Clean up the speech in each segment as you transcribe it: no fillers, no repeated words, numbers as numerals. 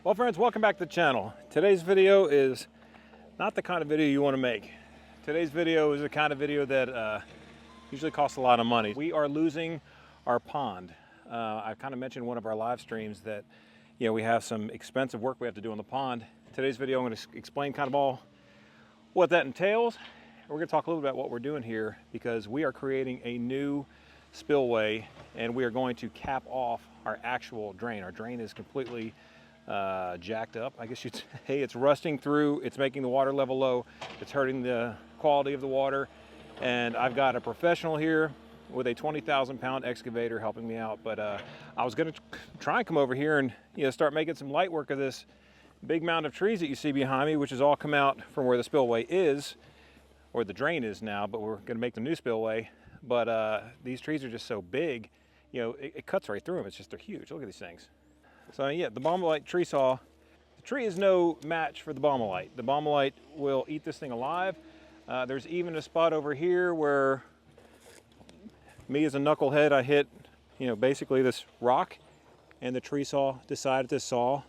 Well friends, welcome back to the channel. Today's video is not the kind of video you want to make. Today's video is the kind of video that usually costs a lot of money. We are losing our pond. I kind of mentioned in one of our live streams that we have some expensive work we have to do on the pond. Today's video I'm going to explain kind of all what that entails. We're going to talk a little bit about what we're doing here because we are creating a new spillway and we are going to cap off our actual drain. Our drain is completely jacked up, I guess you'd say. It's rusting through, it's making the water level low, it's hurting the quality of the water, and I've got a professional here with a 20,000 pound excavator helping me out, but I was going to try and come over here and start making some light work of this big mound of trees that you see behind me, which has all come out from where the spillway is, or the drain is now, but we're going to make the new spillway. But these trees are just so big, it cuts right through them. It's just, they're huge. Look at these things. So yeah, the Baumolite tree saw, the tree is no match for the Baumolite. The Baumolite will eat this thing alive. There's even a spot over here where me as a knucklehead, I hit, basically this rock, and the tree saw decided to saw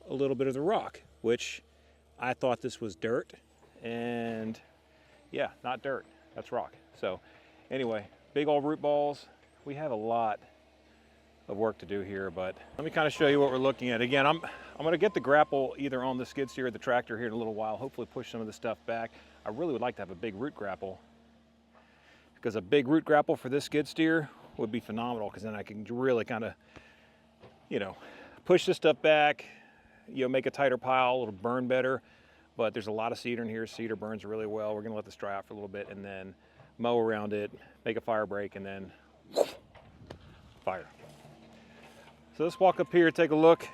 a little bit of the rock, which I thought this was dirt, and yeah, not dirt, that's rock. So anyway, big old root balls. We have a lot of work to do here, but let me kind of show you what we're looking at. Again, I'm going to get the grapple either on the skid steer or the tractor here in a little while, hopefully push some of the stuff back. I really would like to have a big root grapple, because a big root grapple for this skid steer would be phenomenal, because then I can really kind of, push this stuff back, make a tighter pile, it'll burn better. But there's a lot of cedar in here. Cedar burns really well. We're going to let this dry out for a little bit and then mow around it, make a fire break, and then fire. So let's walk up here, take a look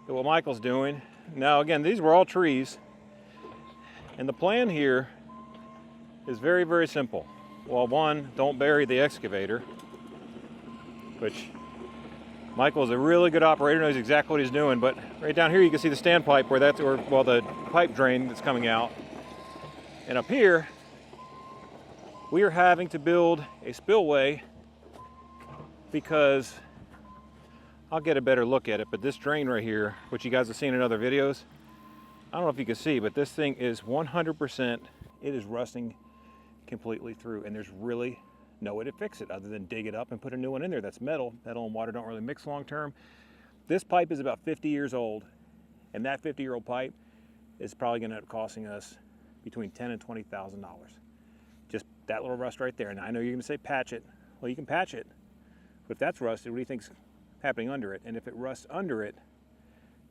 at what Michael's doing. Now again, these were all trees, and the plan here is very, very simple. Well, one, don't bury the excavator, which Michael is a really good operator, knows exactly what he's doing, but right down here you can see the standpipe where the pipe drain that's coming out. And up here, we are having to build a spillway because I'll get a better look at it, but this drain right here, which you guys have seen in other videos, I don't know if you can see, but this thing is 100%, it is rusting completely through, and there's really no way to fix it other than dig it up and put a new one in there. That's metal. Metal and water don't really mix long term. This pipe is about 50 years old, and that 50-year-old pipe is probably going to end up costing us between $10,000 and $20,000. Just that little rust right there. And I know you're going to say patch it. Well, you can patch it, but if that's rusted, what do you think's happening under it? And if it rusts under it,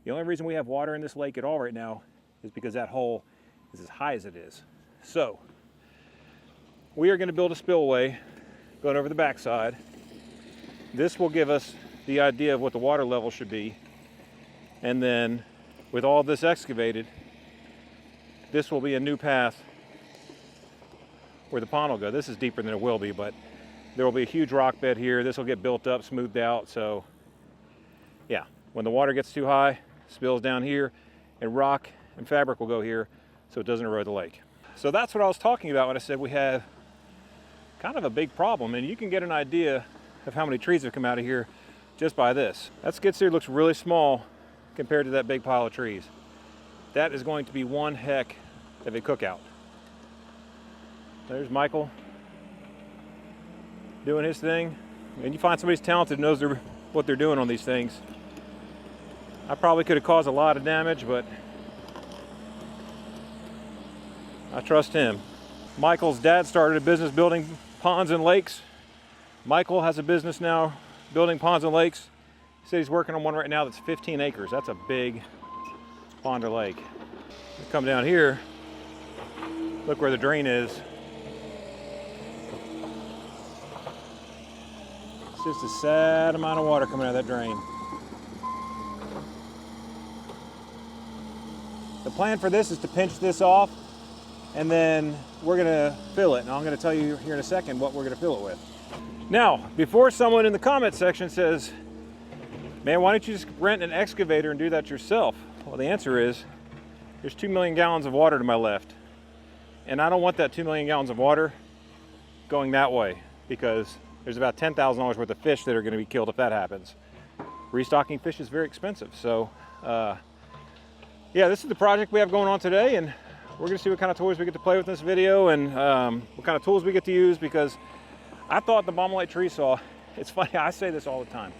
the only reason we have water in this lake at all right now is because that hole is as high as it is. So we are going to build a spillway going over the backside. This will give us the idea of what the water level should be, and then with all this excavated, this will be a new path where the pond will go. This is deeper than it will be, but there will be a huge rock bed here. This will get built up, smoothed out, so yeah, when the water gets too high, spills down here, and rock and fabric will go here so it doesn't erode the lake. So that's what I was talking about when I said we have kind of a big problem, and you can get an idea of how many trees have come out of here just by this. That skid steer looks really small compared to that big pile of trees. That is going to be one heck of a cookout. There's Michael doing his thing, and you find somebody who's talented, knows what they're doing on these things. I probably could have caused a lot of damage, but I trust him. Michael's dad started a business building ponds and lakes. Michael has a business now building ponds and lakes. He said he's working on one right now that's 15 acres. That's a big pond or lake. You come down here, look where the drain is. It's just a sad amount of water coming out of that drain. The plan for this is to pinch this off, and then we're gonna fill it. And I'm gonna tell you here in a second what we're gonna fill it with. Now, before someone in the comment section says, man, why don't you just rent an excavator and do that yourself? Well, the answer is, there's 2 million gallons of water to my left. And I don't want that 2 million gallons of water going that way, because there's about $10,000 worth of fish that are gonna be killed if that happens. Restocking fish is very expensive, so Yeah, this is the project we have going on today, and we're gonna see what kind of toys we get to play with in this video, and what kind of tools we get to use, because I thought the 𝑚𝑎𝑖𝑙 tree saw, it's funny, I say this all the time.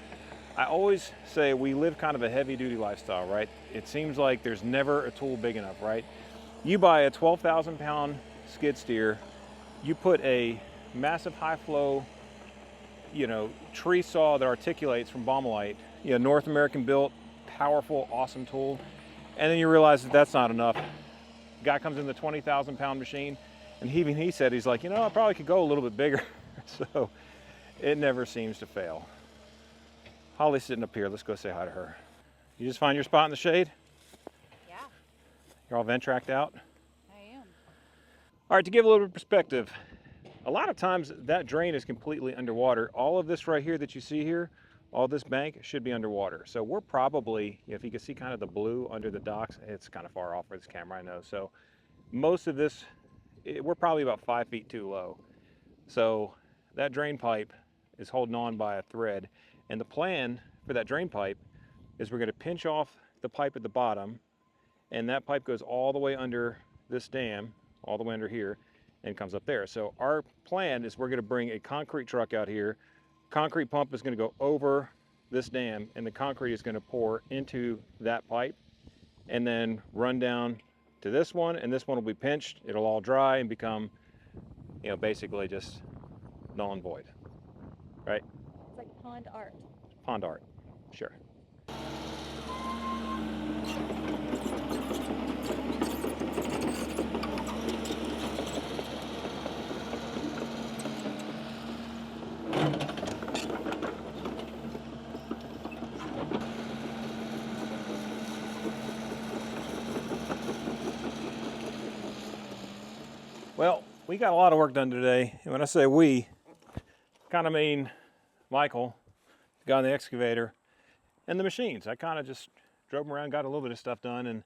I always say we live kind of a heavy duty lifestyle, right? It seems like there's never a tool big enough, right? You buy a 12,000 pound skid steer, you put a massive high flow, you know, tree saw that articulates from 𝑚𝑎𝑖𝑙, you know, North American built, powerful, awesome tool. And then you realize that that's not enough. Guy comes in the 20,000 pound machine, and even he said, he's like, you know, I probably could go a little bit bigger. So it never seems to fail. Holly's sitting up here. Let's go say hi to her. You just find your spot in the shade? Yeah. You're all ventracked out? I am. All right, to give a little bit of perspective, a lot of times that drain is completely underwater. All of this right here that you see here, all this bank should be underwater. So we're probably, if you can see kind of the blue under the docks, it's kind of far off for this camera, I know. So most of this, we're probably about 5 feet too low. So that drain pipe is holding on by a thread. And the plan for that drain pipe is we're going to pinch off the pipe at the bottom, and that pipe goes all the way under this dam, all the way under here, and comes up there. So our plan is we're going to bring a concrete truck out here. Concrete pump is going to go over this dam, and the concrete is going to pour into that pipe and then run down to this one, and this one will be pinched. It'll all dry and become, you know, basically just null and void, right? It's like pond art. Pond art, sure. Well, we got a lot of work done today, and when I say we, kind of mean Michael, the guy on the excavator, and the machines. I kind of just drove them around, got a little bit of stuff done, and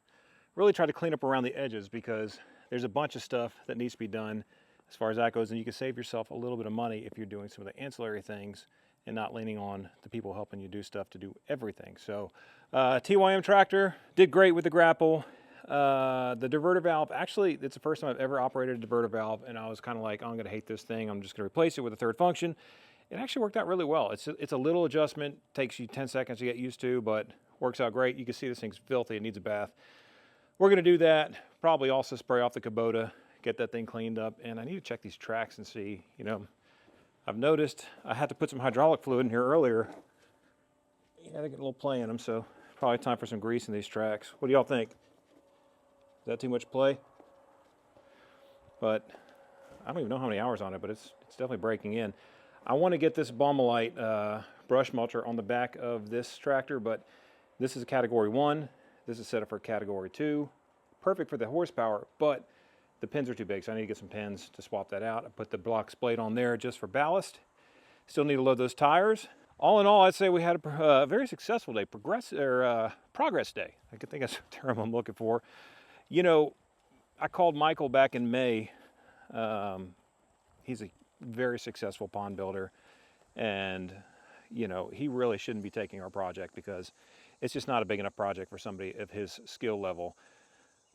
really tried to clean up around the edges, because there's a bunch of stuff that needs to be done as far as that goes, and you can save yourself a little bit of money if you're doing some of the ancillary things and not leaning on the people helping you do stuff to do everything. So TYM tractor did great with the grapple. The diverter valve, actually, it's the first time I've ever operated a diverter valve, and I was kind of like, oh, I'm going to hate this thing. I'm just going to replace it with a third function. It actually worked out really well. It's a little adjustment, takes you 10 seconds to get used to, but works out great. You can see this thing's filthy. It needs a bath. We're going to do that. Probably also spray off the Kubota, get that thing cleaned up, and I need to check these tracks and see, you know, I've noticed I had to put some hydraulic fluid in here earlier. Yeah, they get a little play in them, so probably time for some grease in these tracks. What do y'all think? Is that too much play? But I don't even know how many hours on it, but it's definitely breaking in. I want to get this 𝑀𝑎𝑖𝑙 brush mulcher on the back of this tractor, but this is a category 1. This is set up for category 2. Perfect for the horsepower, but the pins are too big, so I need to get some pins to swap that out. I put the blocks blade on there just for ballast. Still need to load those tires. All in all, I'd say we had a very successful day, progress day. I think that's the term I'm looking for. You know, I called Michael back in May. He's a very successful pond builder, and you know, he really shouldn't be taking our project because it's just not a big enough project for somebody of his skill level.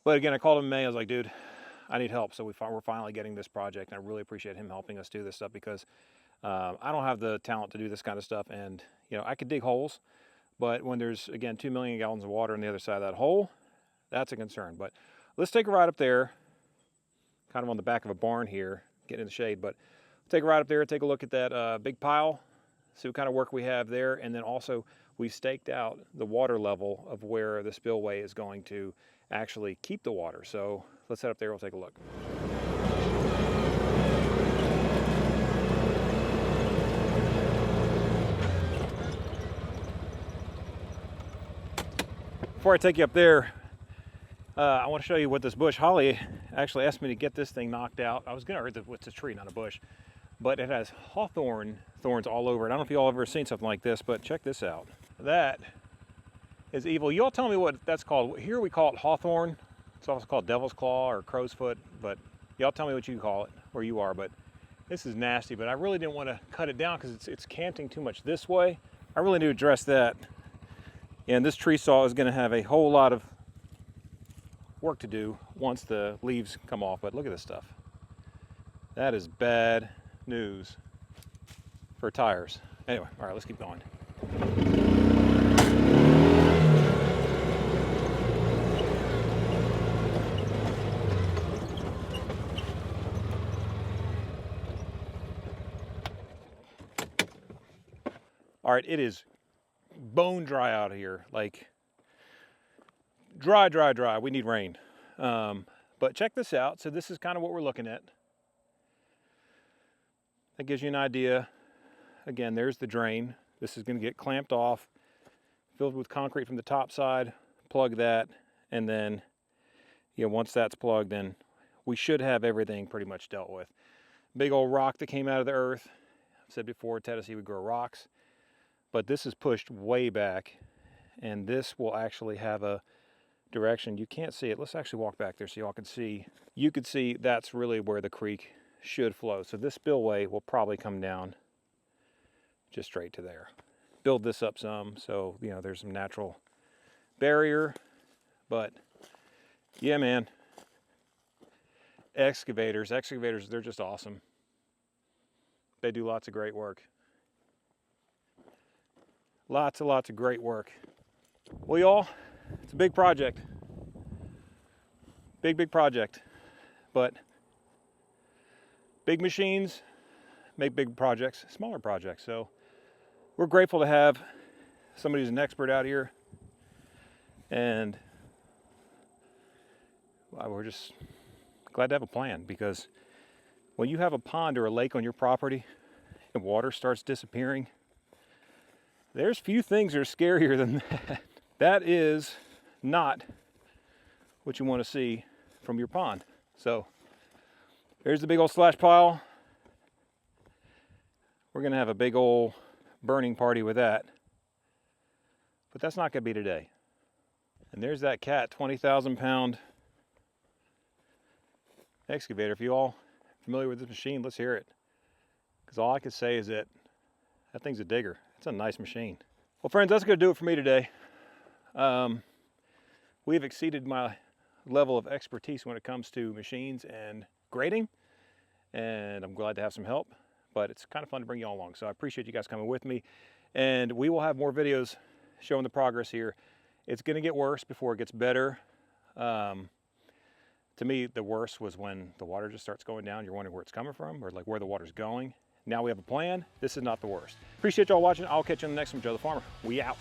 But again, I called him in May. I was like, dude, I need help. So we're finally getting this project, and I really appreciate him helping us do this stuff, because I don't have the talent to do this kind of stuff. And you know, I could dig holes, but when there's, again, 2 million gallons of water on the other side of that hole, that's a concern. But let's take a ride up there, kind of on the back of a barn here, getting in the shade. But take a ride up there, take a look at that big pile, see what kind of work we have there. And then also, we staked out the water level of where the spillway is going to actually keep the water. So let's head up there, we'll take a look. Before I take you up there, I want to show you what this bush, Holly actually asked me to get this thing knocked out. I was going to, it's a tree, not a bush, but it has hawthorn thorns all over it. I don't know if you all have ever seen something like this, but check this out. That is evil. You all tell me what that's called. Here we call it hawthorn. It's also called devil's claw or crow's foot, but y'all tell me what you call it where you are. But this is nasty, but I really didn't want to cut it down because it's canting too much this way. I really need to address that. And this tree saw is going to have a whole lot of work to do once the leaves come off. But look at this stuff. That is bad news for tires. Anyway, all right, let's keep going. All right, it is bone dry out here, like dry, dry, dry. We need rain. But check this out. So this is kind of what we're looking at. That gives you an idea. Again, there's the drain. This is going to get clamped off, filled with concrete from the top side, plug that, and then, once that's plugged, then we should have everything pretty much dealt with. Big old rock that came out of the earth. I've said before, Tennessee we grow rocks. But this is pushed way back, and this will actually have a direction. You can't see it. Let's actually walk back there so y'all can see. You could see that's really where the creek should flow. So this spillway will probably come down just straight to there. Build this up some, so there's some natural barrier. But yeah, man, excavators, they're just awesome. They do lots of great work. Lots and lots of great work. Well, y'all, it's a big project. Big project. But big machines make big projects, smaller projects. So we're grateful to have somebody who's an expert out here. And we're just glad to have a plan, because when you have a pond or a lake on your property and water starts disappearing, there's few things that are scarier than that. That is not what you want to see from your pond. So there's the big old slash pile. We're going to have a big old burning party with that. But that's not going to be today. And there's that cat 20,000-pound excavator. If you all are familiar with this machine, let's hear it. Because all I can say is that thing's a digger. It's a nice machine. Well, friends, that's going to do it for me today. We've exceeded my level of expertise when it comes to machines and grading, and I'm glad to have some help, but it's kind of fun to bring you all along. So I appreciate you guys coming with me, and we will have more videos showing the progress here. It's going to get worse before it gets better. To me, the worst was when the water just starts going down. You're wondering where it's coming from, or like where the water's going. Now we have a plan. This is not the worst. Appreciate y'all watching. I'll catch you on the next one. Joe the Farmer. We out.